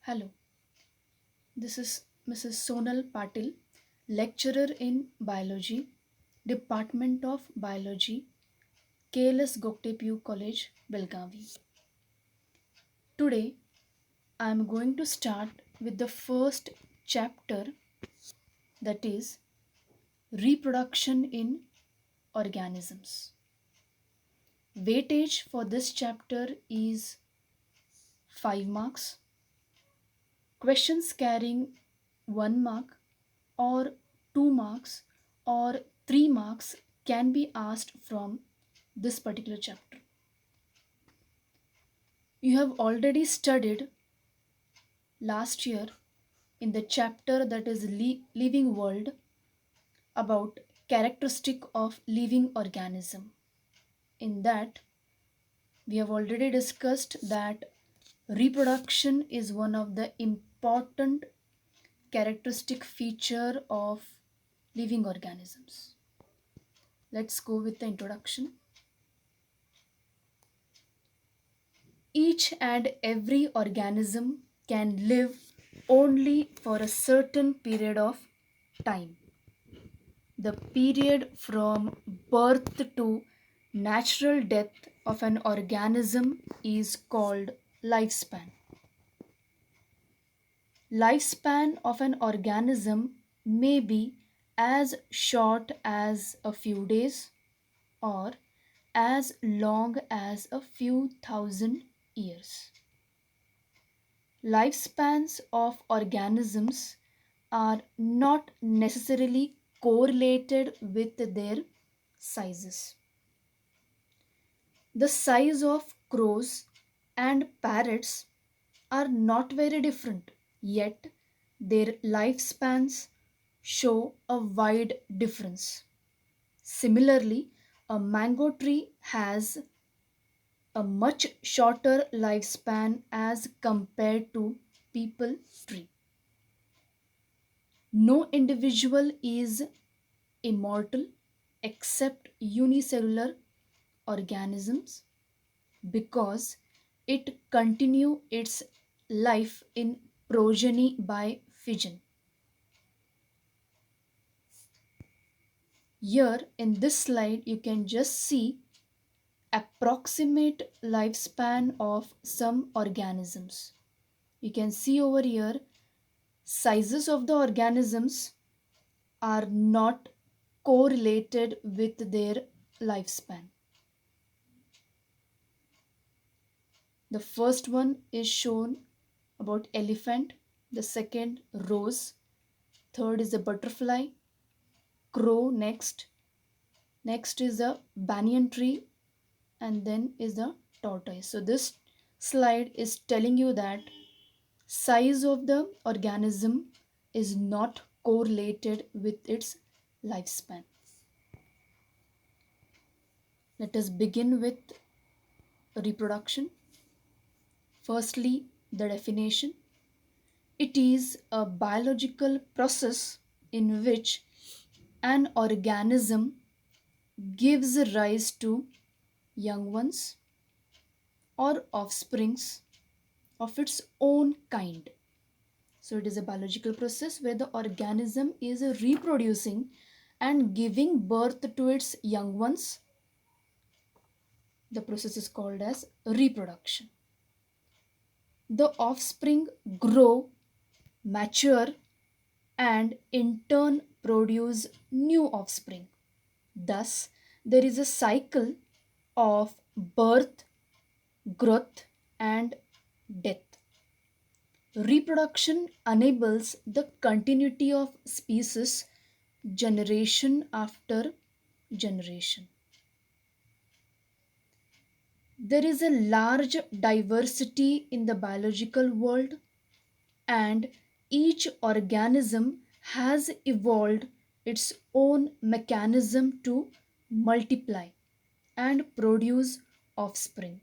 Hello, this is Mrs. Sonal Patil, lecturer in biology, Department of Biology, KLS Goktepu College, Belgavi. Today, I am going to start with the first chapter, that is reproduction in organisms. Weightage for this chapter is 5 marks. Questions carrying 1 mark or 2 marks or 3 marks can be asked from this particular chapter. You have already studied last year in the chapter that is living world about characteristic of living organism. In that we have already discussed that reproduction is one of the important characteristic feature of living organisms. Let's go with the introduction. Each and every organism can live only for a certain period of time. The period from birth to natural death of an organism is called lifespan. Lifespan of an organism may be as short as a few days or as long as a few thousand years. Lifespans of organisms are not necessarily correlated with their sizes. The size of crows and parrots are not very different, yet their lifespans show a wide difference. Similarly, a mango tree has a much shorter lifespan as compared to people tree. No individual is immortal except unicellular organisms because it continue its life in progeny by fission. Here in this slide you can just see approximate lifespan of some organisms. You can see over here sizes of the organisms are not correlated with their lifespan. The first one is shown about elephant, the second rose, third is a butterfly, crow next is a banyan tree, and then is the tortoise. So this slide is telling you that size of the organism is not correlated with its lifespan. Let us begin with reproduction. Firstly, the definition. It is a biological process in which an organism gives rise to young ones or offsprings of its own kind. So, it is a biological process where the organism is reproducing and giving birth to its young ones. The process is called as reproduction. The offspring grow, mature, and in turn produce new offspring. Thus, there is a cycle of birth, growth, and death. Reproduction enables the continuity of species generation after generation. There is a large diversity in the biological world, and each organism has evolved its own mechanism to multiply and produce offspring.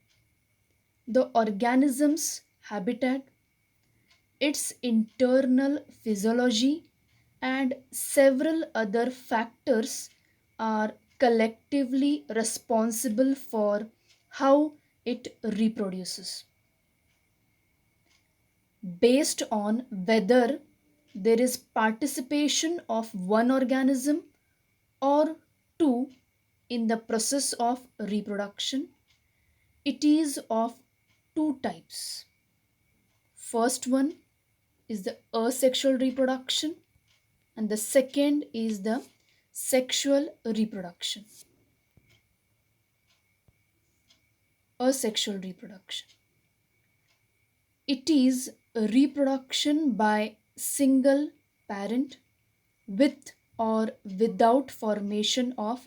The organism's habitat, its internal physiology, and several other factors are collectively responsible for how it reproduces. based on whether there is participation of one organism or two in the process of reproduction. It is of two types. First one is the asexual reproduction, and the second is the sexual reproduction. Asexual reproduction. It is a reproduction by single parent with or without formation of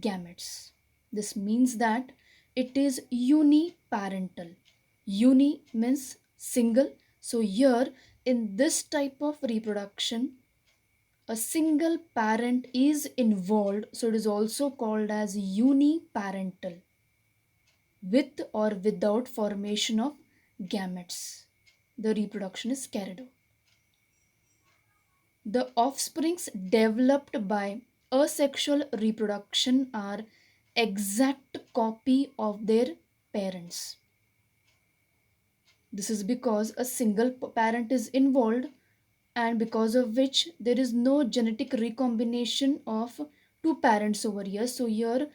gametes. This means that it is uniparental. Uni means single. So, here in this type of reproduction, a single parent is involved. So, it is also called as uniparental, with or without formation of gametes. The reproduction is carried out. The offsprings developed by asexual reproduction are exact copy of their parents. This is because a single parent is involved, and because of which there is no genetic recombination of two parents over here. So here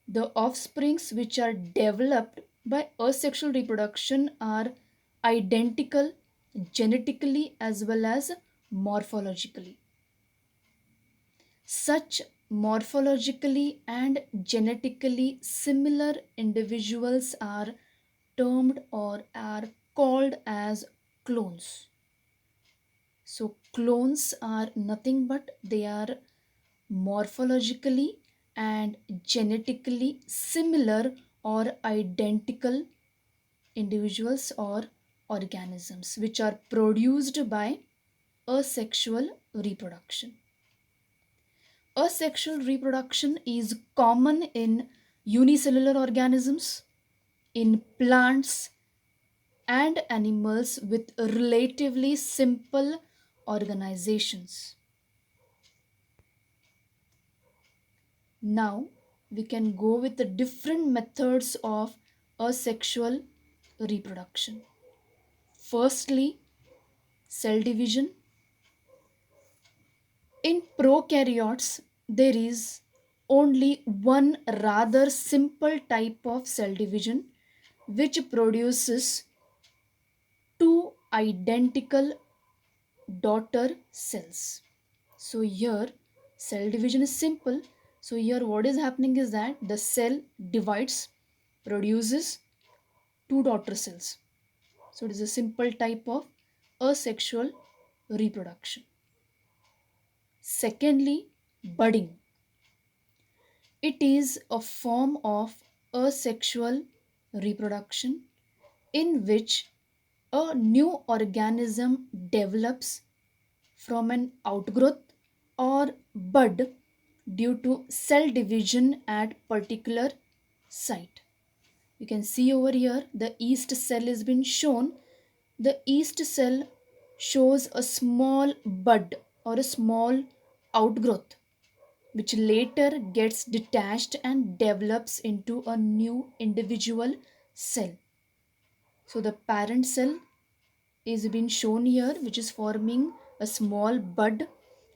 the offsprings which are developed by asexual reproduction are identical genetically as well as morphologically. Such morphologically and genetically similar individuals are termed or are called as clones. So, clones are nothing but they are morphologically and genetically similar or identical individuals or organisms which are produced by asexual reproduction. Asexual reproduction is common in unicellular organisms, in plants, and animals with relatively simple organizations. Now we can go with the different methods of asexual reproduction. Firstly, cell division. In prokaryotes, there is only one rather simple type of cell division which produces two identical daughter cells. So here cell division is simple. So here what is happening is that the cell divides, produces two daughter cells. So it is a simple type of asexual reproduction. Secondly, budding. It is a form of asexual reproduction in which a new organism develops from an outgrowth or bud due to cell division at particular site. You can see over here the yeast cell has been shown. The yeast cell shows a small bud or a small outgrowth which later gets detached and develops into a new individual cell. So the parent cell is being shown here, which is forming a small bud,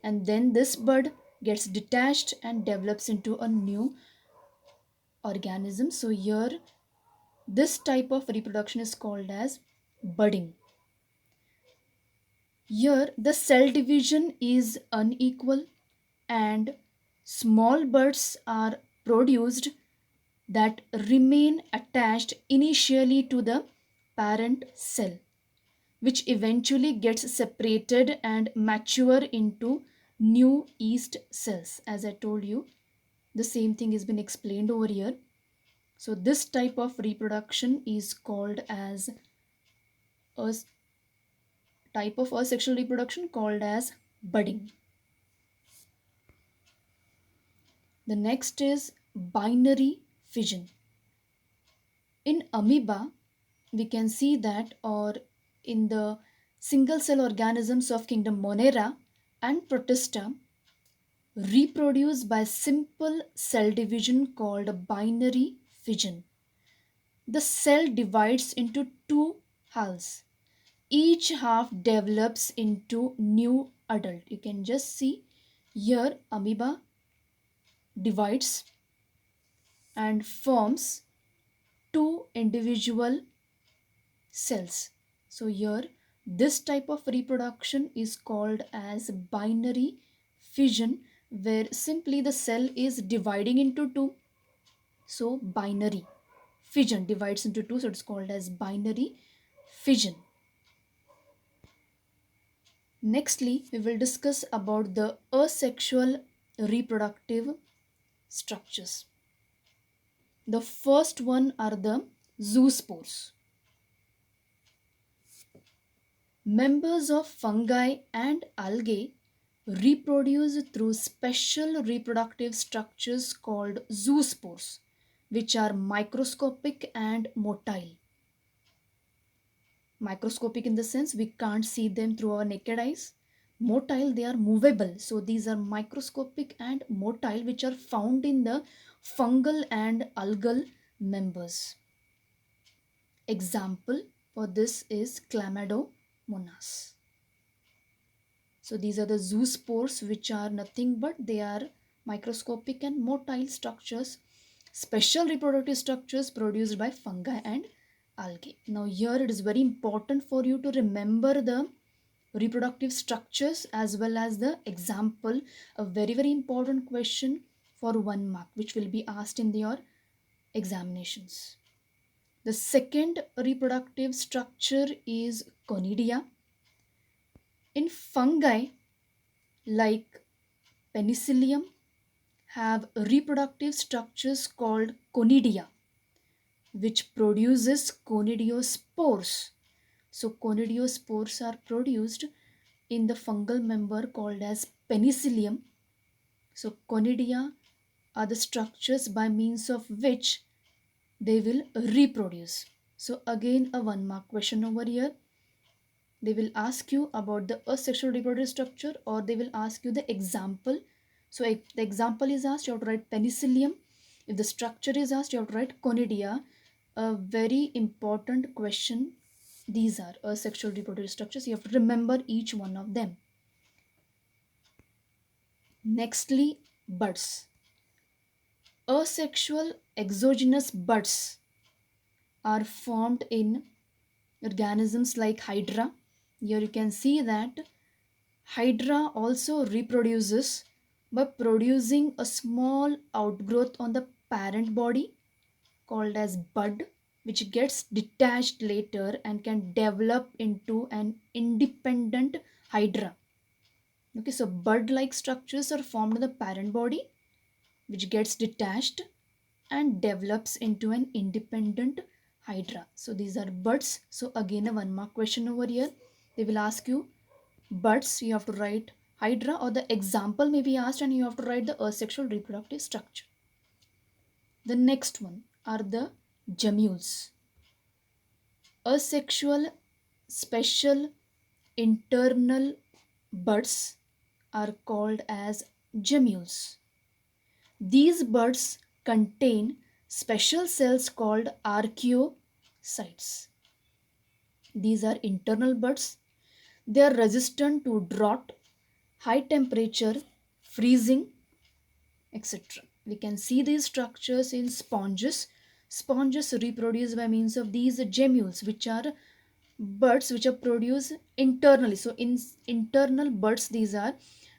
and then this bud gets detached and develops into a new organism. So here this type of reproduction is called as budding. Here the cell division is unequal and small buds are produced that remain attached initially to the parent cell, which eventually gets separated and mature into new yeast cells. As I told you, the same thing has been explained over here. So this type of reproduction is called as a type of asexual reproduction called as budding. The next is binary fission. In amoeba, we can see that, or in the single cell organisms of kingdom Monera and Protista, reproduce by simple cell division called binary fission. The cell divides into two halves. each half develops into new adult. You can just see here amoeba divides and forms two individual cells. So here this type of reproduction is called as binary fission, where simply the cell is dividing into two. So binary fission divides into two, so it's called as binary fission. Nextly, we will discuss about the asexual reproductive structures. The first one are the zoospores. Members of fungi and algae reproduce through special reproductive structures called zoospores, which are microscopic and motile. Microscopic in the sense we can't see them through our naked eyes. Motile, they are movable. So these are microscopic and motile, which are found in the fungal and algal members. Example for this is Chlamydomonas. So these are the zoospores, which are nothing but they are microscopic and motile structures, special reproductive structures produced by fungi and algae. Now here it is very important for you to remember the reproductive structures as well as the example, a very important question for 1 mark, which will be asked in your examinations. The second reproductive structure is conidia. In fungi like penicillium have reproductive structures called conidia, which produces conidiospores. So conidiospores are produced in the fungal member called as penicillium. So conidia are the structures by means of which they will reproduce. So again a 1 mark question over here. They will ask you about the asexual reproductive structure, or they will ask you the example. So if the example is asked, you have to write penicillium. If the structure is asked, you have to write conidia. A very important question. These are asexual reproductive structures. You have to remember each one of them. Nextly, buds. Asexual exogenous buds are formed in organisms like Hydra. Here you can see that Hydra also reproduces by producing a small outgrowth on the parent body called as bud, which gets detached later and can develop into an independent Hydra. Okay, so bud like structures are formed in the parent body, which gets detached and develops into an independent Hydra. So these are buds. So again a 1 mark question over here. They will ask you buds, you have to write Hydra, or the example may be asked and you have to write the asexual reproductive structure. The next one are the gemmules. Asexual special internal buds are called as gemmules. These buds contain special cells called archaeocytes. These are internal buds. They are resistant to drought, high temperature, freezing, etc. We can see these structures in sponges. Sponges reproduce by means of these gemmules, which are buds which are produced internally. So in internal buds, these are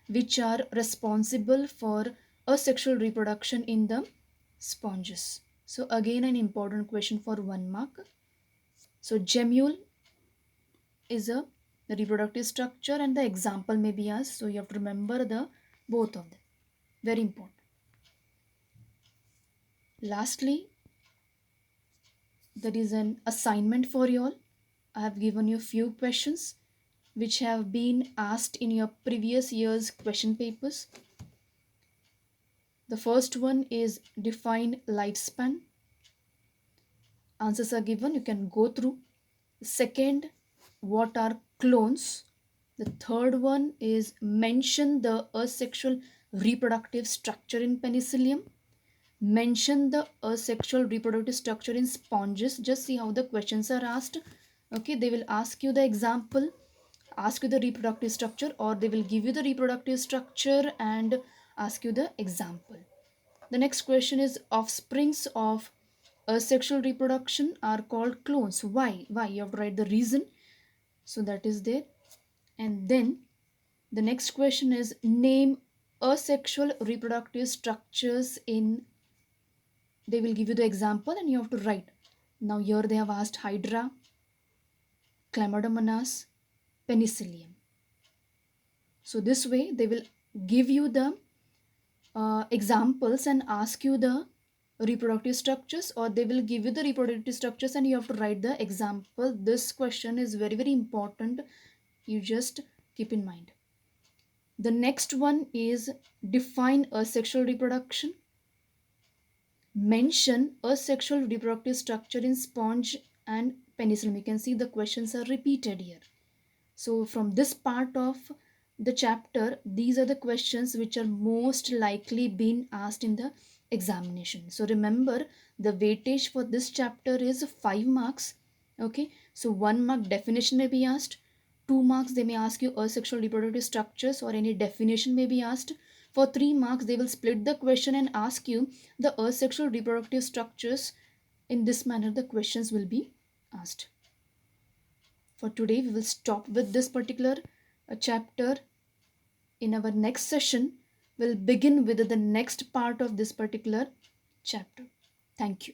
which are responsible for asexual reproduction in the sponges. So again an important question for 1 mark. So gemmule is a reproductive structure and the example may be asked. So you have to remember the both of them. Very important. Lastly, there is an assignment for you all. I have given you few questions which have been asked in your previous year's question papers. The first one is define lifespan. Answers are given, you can go through. Second, what are clones? The third one is mention the asexual reproductive structure in penicillium. Mention the asexual reproductive structure in sponges. Just see how the questions are asked. Okay, they will ask you the example, ask you the reproductive structure, or they will give you the reproductive structure and ask you the example. The next question is, offsprings of asexual reproduction are called clones. Why? You have to write the reason. So that is there. And then the next question is, name asexual reproductive structures in, they will give you the example and you have to write. Now here they have asked Hydra, Chlamydomonas, Penicillium. So this way they will give you the examples and ask you the reproductive structures, or they will give you the reproductive structures and you have to write the example. This question is very very important, you just keep in mind. The next one is, define asexual reproduction. Mention asexual reproductive structure in sponge and penicillium. You can see the questions are repeated here. So from this part of the chapter, these are the questions which are most likely being asked in the examination. So remember, the weightage for this chapter is 5 marks. Okay, so 1 mark definition may be asked, 2 marks they may ask you asexual reproductive structures or any definition may be asked. For 3 marks they will split the question and ask you the asexual reproductive structures. In this manner the questions will be asked. For today we will stop with this particular chapter. In our next session we'll begin with the next part of this particular chapter. Thank you.